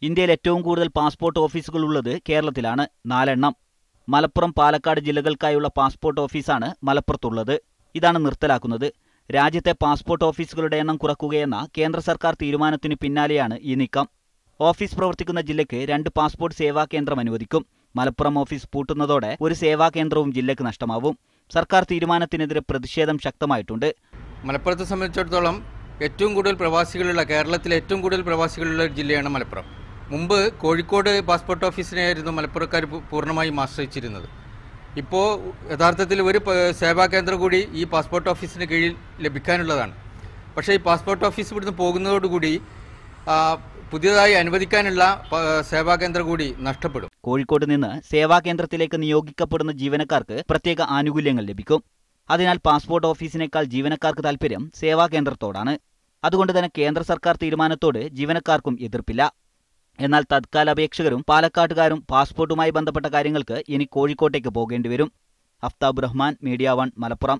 ഇന്ത്യയിൽ ഏറ്റവും കൂടുതൽ പാസ്പോർട്ട് ഓഫീസുകൾ ഉള്ളത് കേരളത്തിലാണ്, 4 എണ്ണം. മലപ്പുറം, പാലക്കാട് ജില്ലകൾക്കായുള്ള പാസ്പോർട്ട് ഓഫീസാണ് മലപ്പുറത്തുള്ളത്. ഇതാണ് നിർത്തലാക്കുന്നത്. രാജ്യത്തെ പാസ്പോർട്ട് ഓഫീസുകളുടെ എണ്ണം കുറയ്ക്കുകയെന്ന കേന്ദ്ര സർക്കാർ തീരുമാനത്തിനു പിന്നാലെയാണ് ഈ നീക്കം. ഓഫീസ് പ്രവർത്തിക്കുന്ന ജില്ലയ്ക്ക് 2 പാസ്പോർട്ട് സേവാ കേന്ദ്രം അനുവദിക്കും. മലപ്പുറം ഓഫീസ് പൂട്ടുന്നതോടെ ഒരു സേവാ കേന്ദ്രവും ജില്ലയ്ക്ക് നഷ്ടമാവും. സർക്കാർ തീരുമാനത്തിനെതിരെ പ്രതിഷേധം ശക്തമായിട്ടുണ്ട്. മലപ്പുറത്തെ സംബന്ധിച്ചിടത്തോളം ഏറ്റവും കൂടുതൽ പ്രവാസികളുള്ള, കേരളത്തിലെ ഏറ്റവും കൂടുതൽ പ്രവാസികളുള്ള ഒരു ജില്ലയാണ് മലപ്പുറം. മുമ്പ് കോഴിക്കോട് പാസ്പോർട്ട് ഓഫീസിനെയായിരുന്നു മലപ്പുറക്കാർ പൂർണ്ണമായും ആശ്രയിച്ചിരുന്നത്. ഇപ്പോൾ യഥാർത്ഥത്തിൽ ഒരു സേവാ കേന്ദ്രം കൂടി ഈ പാസ്പോർട്ട് ഓഫീസിന് കീഴിൽ ലഭിക്കാനുള്ളതാണ്. പക്ഷേ ഈ പാസ്പോർട്ട് ഓഫീസ് ഇവിടുന്ന് പോകുന്നതോടുകൂടി പുതിയതായി അനുവദിക്കാനുള്ള സേവാ കേന്ദ്രം കൂടി നഷ്ടപ്പെടും. കോഴിക്കോട് നിന്ന് സേവാ കേന്ദ്രത്തിലേക്ക് നിയോഗിക്കപ്പെടുന്ന ജീവനക്കാർക്ക് പ്രത്യേക ആനുകൂല്യങ്ങൾ ലഭിക്കും. അതിനാൽ പാസ്പോർട്ട് ഓഫീസിനേക്കാൾ ജീവനക്കാർക്ക് താൽപര്യം സേവാ കേന്ദ്രത്തോടാണ്. അതുകൊണ്ട് തന്നെ കേന്ദ്ര സർക്കാർ തീരുമാനത്തോട് ജീവനക്കാർക്കും എതിർപ്പില്ല. എന്നാൽ തത്കാല അപേക്ഷകരും പാലക്കാട്ടുകാരും പാസ്പോർട്ടുമായി ബന്ധപ്പെട്ട കാര്യങ്ങൾക്ക് ഇനി കോഴിക്കോട്ടേക്ക് പോകേണ്ടിവരും. അഫ്താബ് റഹ്മാൻ, മീഡിയ 1, മലപ്പുറം.